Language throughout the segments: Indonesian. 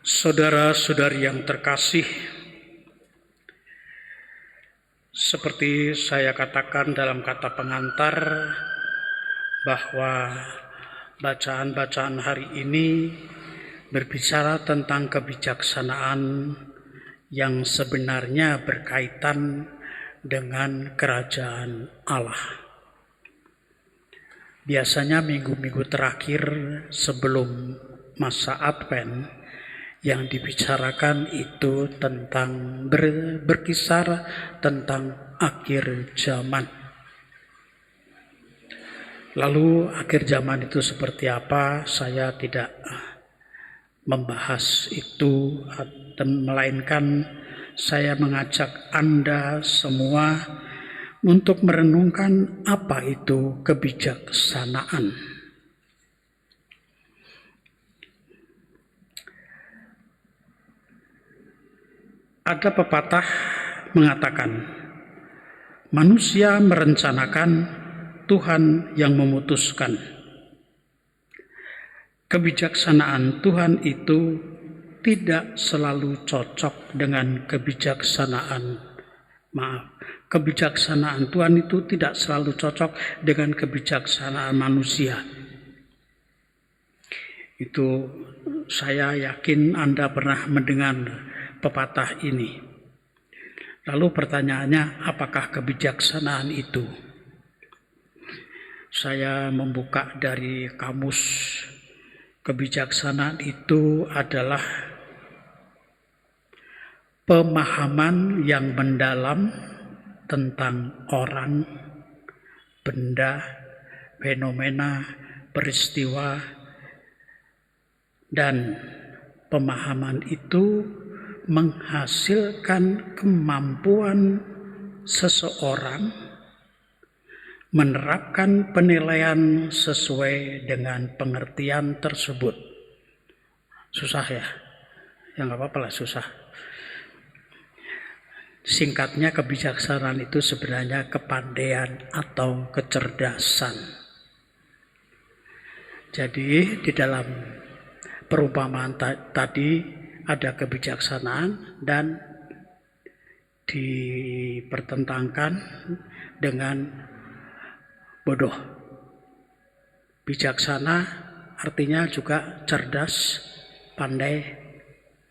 Saudara-saudari yang terkasih, seperti saya katakan dalam kata pengantar bahwa bacaan-bacaan hari ini berbicara tentang kebijaksanaan yang sebenarnya berkaitan dengan kerajaan Allah. Biasanya minggu-minggu terakhir sebelum masa Advent yang dibicarakan itu tentang berkisar tentang akhir zaman. Lalu akhir zaman itu seperti apa? Saya tidak membahas itu, melainkan saya mengajak Anda semua untuk merenungkan apa itu kebijaksanaan. Ada pepatah mengatakan, manusia merencanakan, Tuhan yang memutuskan. Kebijaksanaan Tuhan itu tidak selalu cocok dengan kebijaksanaan Tuhan itu tidak selalu cocok dengan kebijaksanaan manusia. Itu saya yakin Anda pernah mendengar pepatah ini. Lalu pertanyaannya, apakah kebijaksanaan itu? Saya membuka dari kamus. Kebijaksanaan itu adalah pemahaman yang mendalam tentang orang, benda, fenomena, peristiwa, dan pemahaman itu menghasilkan kemampuan seseorang menerapkan penilaian sesuai dengan pengertian tersebut. Susah ya? Ya nggak apa-apa lah, susah. Singkatnya, kebijaksanaan itu sebenarnya kepandaian atau kecerdasan. Jadi di dalam perumpamaan tadi ada kebijaksanaan dan dipertentangkan dengan bodoh. Bijaksana artinya juga cerdas, pandai,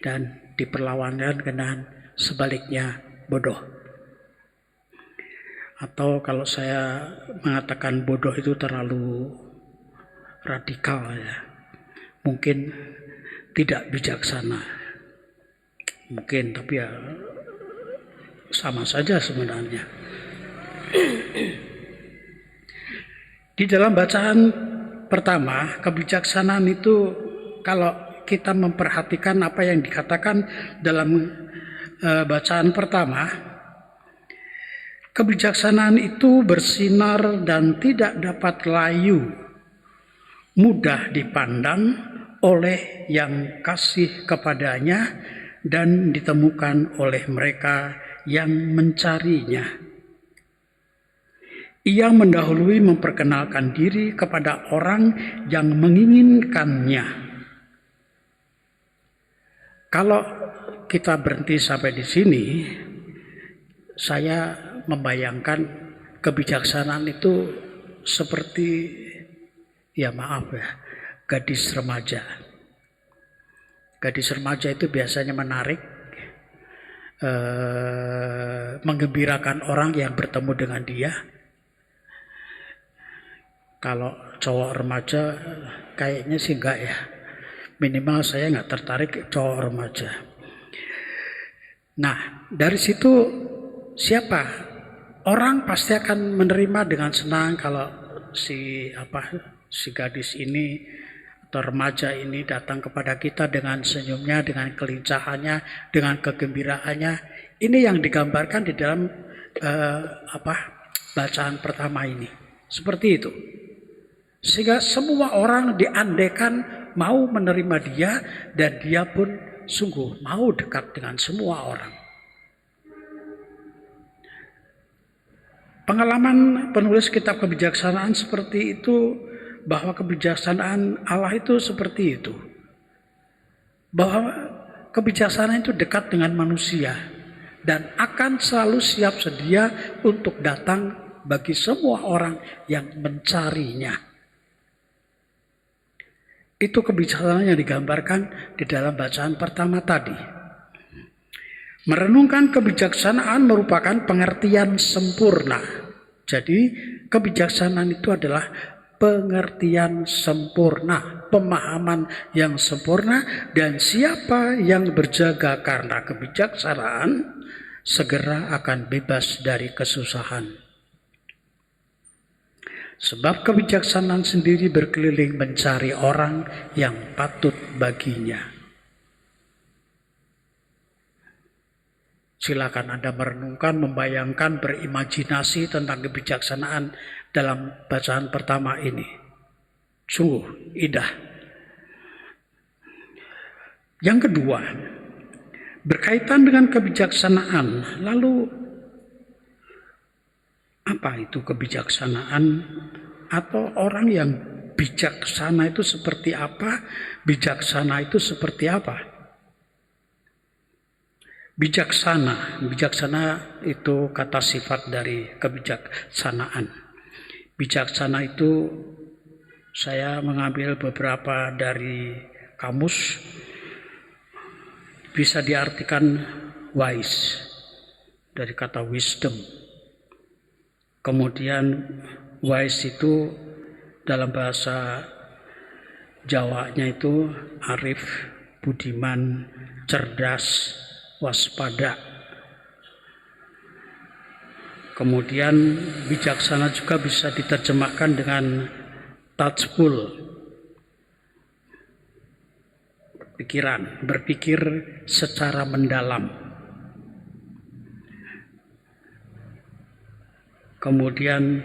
dan diperlawankan dengan sebaliknya bodoh. Atau kalau saya mengatakan bodoh itu terlalu radikal ya, mungkin tidak bijaksana. Mungkin, tapi ya sama saja sebenarnya. Di dalam bacaan pertama, kebijaksanaan itu kalau kita memperhatikan apa yang dikatakan dalam bacaan pertama, kebijaksanaan itu bersinar dan tidak dapat layu, mudah dipandang oleh yang kasih kepadanya dan ditemukan oleh mereka yang mencarinya. Ia mendahului memperkenalkan diri kepada orang yang menginginkannya. Kalau kita berhenti sampai di sini, saya membayangkan kebijaksanaan itu seperti, ya maaf ya, gadis remaja. Gadis remaja itu biasanya menarik, menggembirakan orang yang bertemu dengan dia. Kalau cowok remaja kayaknya sih enggak ya. Minimal saya enggak tertarik cowok remaja. Nah, dari situ siapa? Orang pasti akan menerima dengan senang kalau si gadis ini atau remaja ini datang kepada kita dengan senyumnya, dengan kelincahannya, dengan kegembiraannya. Ini yang digambarkan di dalam bacaan pertama ini. Seperti itu. Sehingga semua orang diandaikan mau menerima dia, dan dia pun sungguh mau dekat dengan semua orang. Pengalaman penulis kitab kebijaksanaan seperti itu, bahwa kebijaksanaan Allah itu seperti itu. Bahwa kebijaksanaan itu dekat dengan manusia dan akan selalu siap sedia untuk datang bagi semua orang yang mencarinya. Itu kebijaksanaan yang digambarkan di dalam bacaan pertama tadi. Merenungkan kebijaksanaan merupakan pengertian sempurna. Jadi kebijaksanaan itu adalah pengertian sempurna, pemahaman yang sempurna, dan siapa yang berjaga karena kebijaksanaan segera akan bebas dari kesusahan. Sebab kebijaksanaan sendiri berkeliling mencari orang yang patut baginya. Silakan Anda merenungkan, membayangkan, berimajinasi tentang kebijaksanaan dalam bacaan pertama ini. Sungguh indah. Yang kedua, berkaitan dengan kebijaksanaan. Lalu, apa itu kebijaksanaan? Atau orang yang bijaksana itu seperti apa? Bijaksana itu seperti apa? Bijaksana itu kata sifat dari kebijaksanaan. Bijaksana itu saya mengambil beberapa dari kamus, bisa diartikan wise, dari kata wisdom. Kemudian wise itu dalam bahasa Jawanya itu arif, budiman, cerdas, waspada. Kemudian bijaksana juga bisa diterjemahkan dengan touchful, berpikir secara mendalam. Kemudian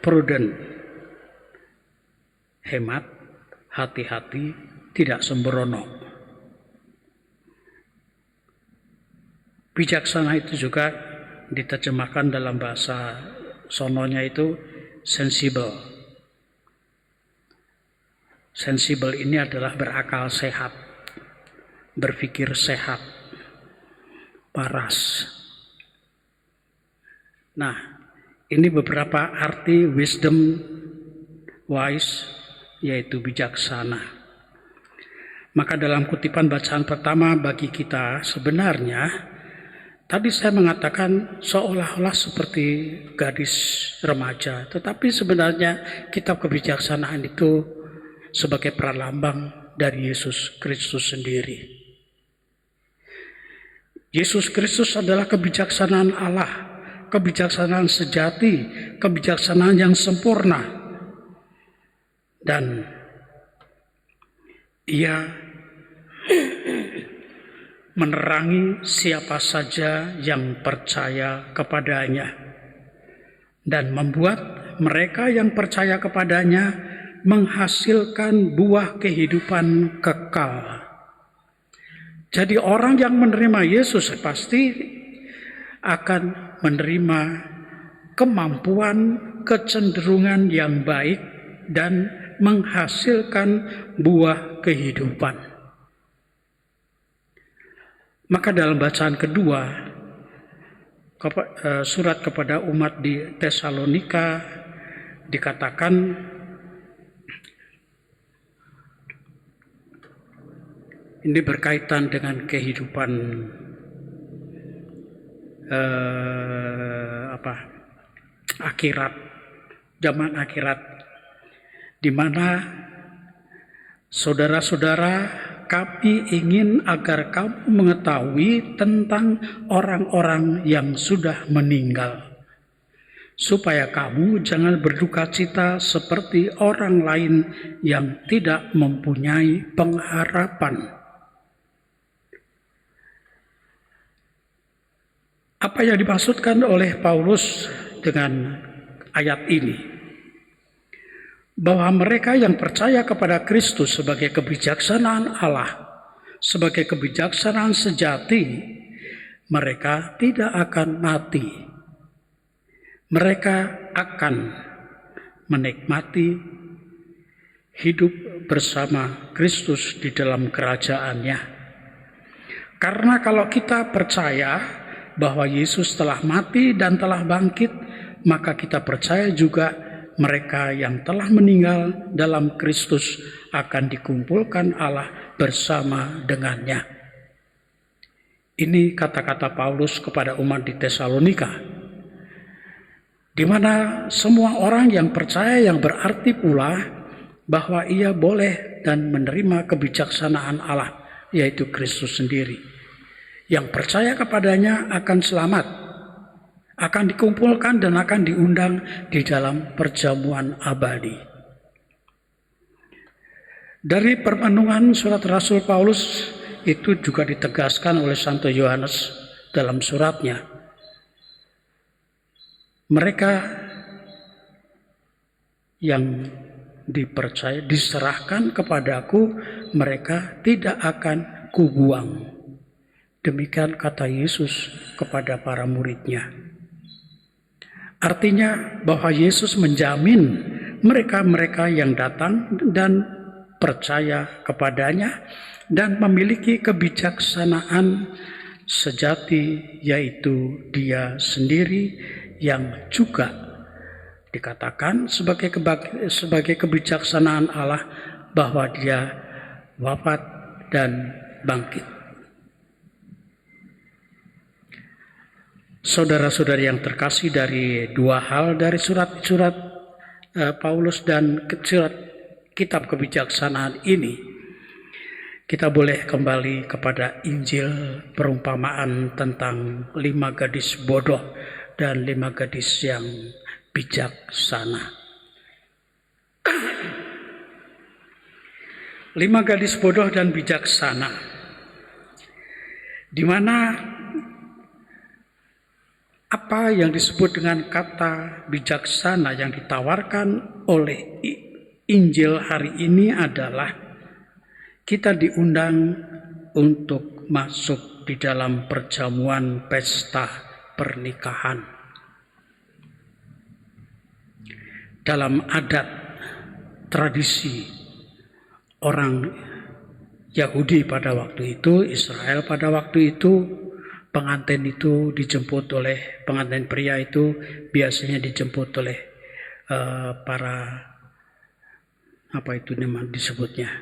prudent, hemat, hati-hati, tidak sembrono. Bijaksana itu juga diterjemahkan dalam bahasa sononya itu sensible. Sensible ini adalah berakal sehat, berpikir sehat, waras. Nah, ini beberapa arti wisdom, wise, yaitu bijaksana. Maka dalam kutipan bacaan pertama bagi kita sebenarnya, tadi saya mengatakan seolah-olah seperti gadis remaja, tetapi sebenarnya kitab kebijaksanaan itu sebagai pralambang dari Yesus Kristus sendiri. Yesus Kristus adalah kebijaksanaan Allah, kebijaksanaan sejati, kebijaksanaan yang sempurna. Dan Ia menerangi siapa saja yang percaya kepadanya dan membuat mereka yang percaya kepadanya menghasilkan buah kehidupan kekal. Jadi orang yang menerima Yesus pasti akan menerima kemampuan, kecenderungan yang baik dan menghasilkan buah kehidupan. Maka dalam bacaan kedua, surat kepada umat di Tesalonika dikatakan ini berkaitan dengan kehidupan akhirat, zaman akhirat, di mana saudara-saudara, kami ingin agar kamu mengetahui tentang orang-orang yang sudah meninggal, supaya kamu jangan berduka cita seperti orang lain yang tidak mempunyai pengharapan. Apa yang dimaksudkan oleh Paulus dengan ayat ini? Bahwa mereka yang percaya kepada Kristus sebagai kebijaksanaan Allah, sebagai kebijaksanaan sejati, mereka tidak akan mati. Mereka akan menikmati hidup bersama Kristus di dalam kerajaannya. Karena kalau kita percaya bahwa Yesus telah mati dan telah bangkit, maka kita percaya juga mereka yang telah meninggal dalam Kristus akan dikumpulkan Allah bersama dengannya. Ini kata-kata Paulus kepada umat di Tesalonika, di mana semua orang yang percaya, yang berarti pula bahwa ia boleh dan menerima kebijaksanaan Allah, yaitu Kristus sendiri. Yang percaya kepadanya akan selamat, akan dikumpulkan dan akan diundang di dalam perjamuan abadi. Dari permenungan surat Rasul Paulus itu juga ditegaskan oleh Santo Yohanes dalam suratnya. Mereka yang dipercaya, diserahkan kepadaku, mereka tidak akan kubuang. Demikian kata Yesus kepada para muridnya. Artinya bahwa Yesus menjamin mereka-mereka yang datang dan percaya kepadanya dan memiliki kebijaksanaan sejati, yaitu Dia sendiri yang juga dikatakan sebagai kebijaksanaan Allah, bahwa Dia wafat dan bangkit. Saudara-saudari yang terkasih, dari dua hal dari surat-surat Paulus dan surat kitab kebijaksanaan ini, kita boleh kembali kepada Injil perumpamaan tentang 5 gadis bodoh dan 5 gadis yang bijaksana. 5 gadis bodoh dan bijaksana, di mana apa yang disebut dengan kata bijaksana yang ditawarkan oleh Injil hari ini adalah kita diundang untuk masuk di dalam perjamuan pesta pernikahan. Dalam adat tradisi orang Yahudi pada waktu itu, Israel pada waktu itu, pengantin itu dijemput oleh pengantin pria itu biasanya dijemput oleh para apa itu namanya disebutnya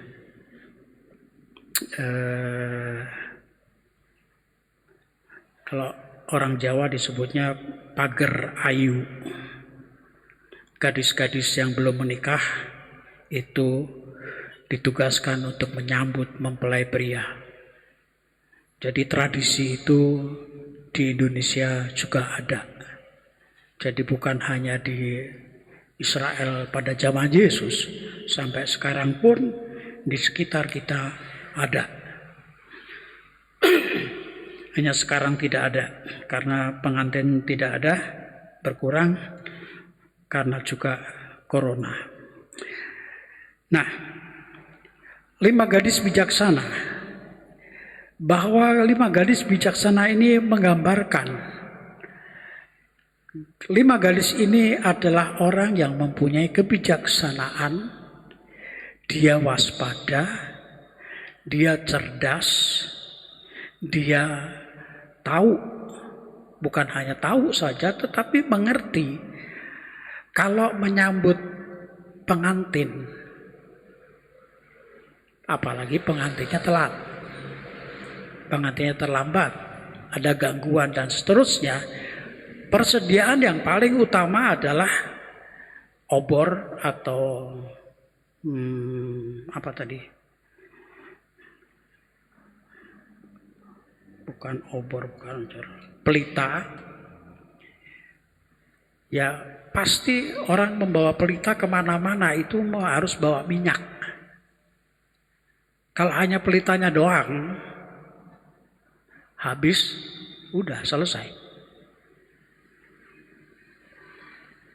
kalau orang Jawa disebutnya pager ayu. Gadis-gadis yang belum menikah itu ditugaskan untuk menyambut mempelai pria. Jadi tradisi itu di Indonesia juga ada. Jadi bukan hanya di Israel pada zaman Yesus, sampai sekarang pun di sekitar kita ada. Hanya sekarang tidak ada karena pengantin tidak ada, berkurang karena juga corona. Nah, 5 gadis bijaksana. Bahwa 5 gadis bijaksana ini menggambarkan 5 gadis ini adalah orang yang mempunyai kebijaksanaan, dia waspada, dia cerdas, dia tahu, bukan hanya tahu saja tetapi mengerti kalau menyambut pengantin, apalagi pengantinnya telat, pengantinnya terlambat, ada gangguan dan seterusnya. Persediaan yang paling utama adalah obor atau apa tadi? Bukan obor, bukan pelita. Ya pasti orang membawa pelita kemana-mana itu harus bawa minyak. Kalau hanya pelitanya doang, habis, udah selesai.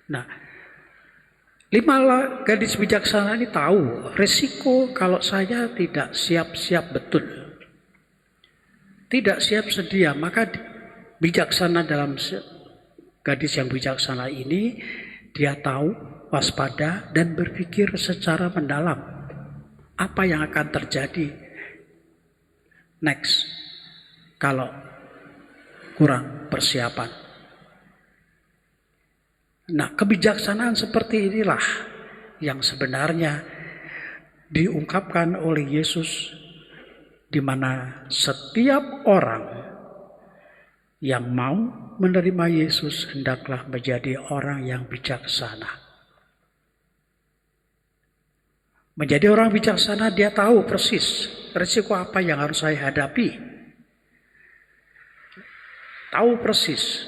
Nah, 5 gadis bijaksana ini tahu resiko kalau saya tidak siap-siap betul, tidak siap sedia, maka bijaksana dalam gadis yang bijaksana ini, dia tahu, waspada, dan berpikir secara mendalam apa yang akan terjadi next. kalau kurang persiapan. Nah, kebijaksanaan seperti inilah yang sebenarnya diungkapkan oleh Yesus, di mana setiap orang yang mau menerima Yesus hendaklah menjadi orang yang bijaksana. Menjadi orang bijaksana, dia tahu persis risiko apa yang harus saya hadapi. Tahu persis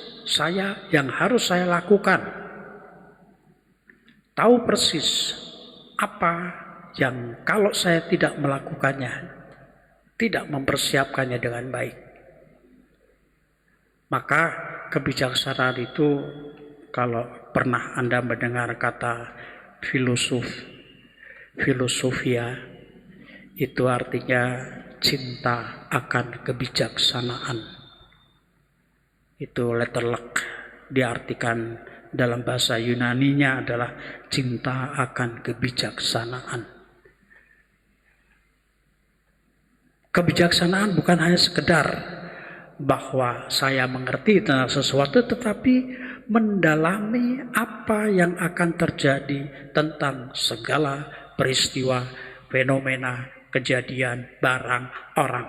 yang harus saya lakukan. Tahu persis apa yang kalau saya tidak melakukannya, tidak mempersiapkannya dengan baik. Maka kebijaksanaan itu, kalau pernah Anda mendengar kata filosofia, itu artinya cinta akan kebijaksanaan. Itu letterlek diartikan dalam bahasa Yunaninya adalah cinta akan kebijaksanaan. Kebijaksanaan bukan hanya sekedar bahwa saya mengerti tentang sesuatu, tetapi mendalami apa yang akan terjadi tentang segala peristiwa, fenomena, kejadian, barang, orang.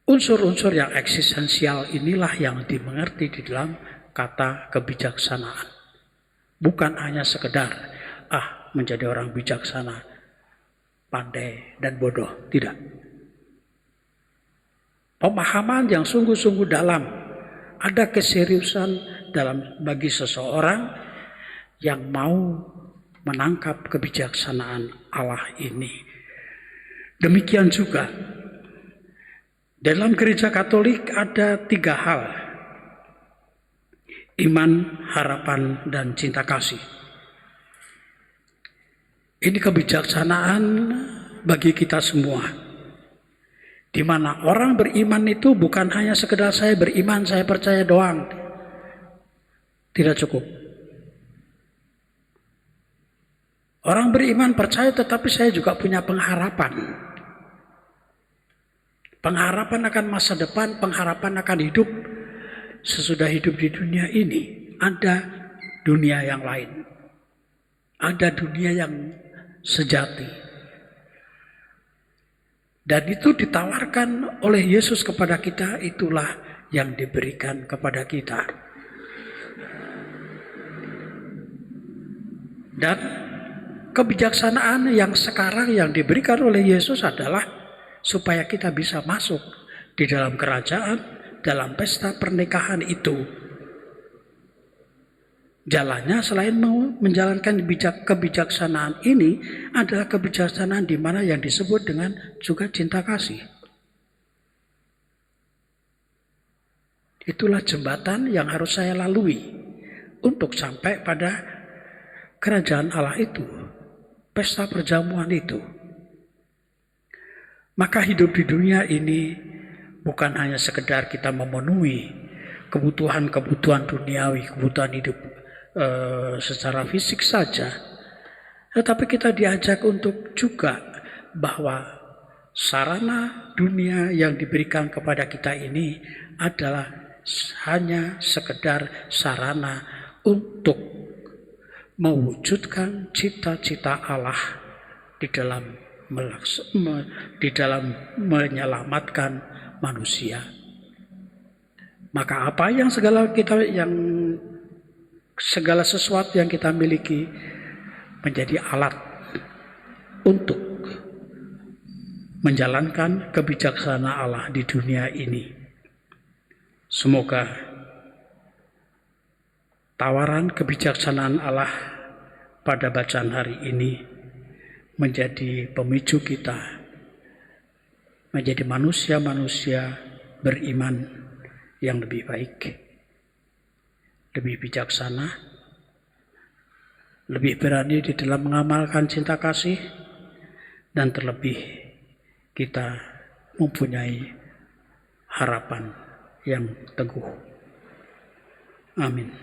Unsur-unsur yang eksistensial inilah yang dimengerti di dalam kata kebijaksanaan. Bukan hanya sekedar menjadi orang bijaksana, pandai dan bodoh, tidak. Pemahaman yang sungguh-sungguh dalam, ada keseriusan dalam bagi seseorang yang mau menangkap kebijaksanaan Allah ini. Demikian juga dalam gereja Katolik ada 3 hal: iman, harapan, dan cinta kasih. Ini kebijaksanaan bagi kita semua, di mana orang beriman itu bukan hanya sekedar saya beriman, saya percaya doang. Tidak cukup. Orang beriman percaya, tetapi saya juga punya pengharapan. Pengharapan akan masa depan, pengharapan akan hidup sesudah hidup di dunia ini. Ada dunia yang lain. Ada dunia yang sejati. Dan itu ditawarkan oleh Yesus kepada kita, itulah yang diberikan kepada kita. Dan kebijaksanaan yang sekarang yang diberikan oleh Yesus adalah supaya kita bisa masuk di dalam kerajaan, dalam pesta pernikahan itu. Jalannya selain menjalankan kebijaksanaan ini adalah kebijaksanaan di mana yang disebut dengan juga cinta kasih. Itulah jembatan yang harus saya lalui untuk sampai pada kerajaan Allah itu, pesta perjamuan itu. Maka hidup di dunia ini bukan hanya sekedar kita memenuhi kebutuhan-kebutuhan duniawi, kebutuhan hidup secara fisik saja, tetapi kita diajak untuk juga bahwa sarana dunia yang diberikan kepada kita ini adalah hanya sekedar sarana untuk mewujudkan cita-cita Allah di dalam menyelamatkan manusia. Maka apa yang segala sesuatu yang kita miliki menjadi alat untuk menjalankan kebijaksanaan Allah di dunia ini. Semoga tawaran kebijaksanaan Allah pada bacaan hari ini menjadi pemicu kita menjadi manusia-manusia beriman yang lebih baik, lebih bijaksana, lebih berani di dalam mengamalkan cinta kasih, dan terlebih kita mempunyai harapan yang teguh. Amin.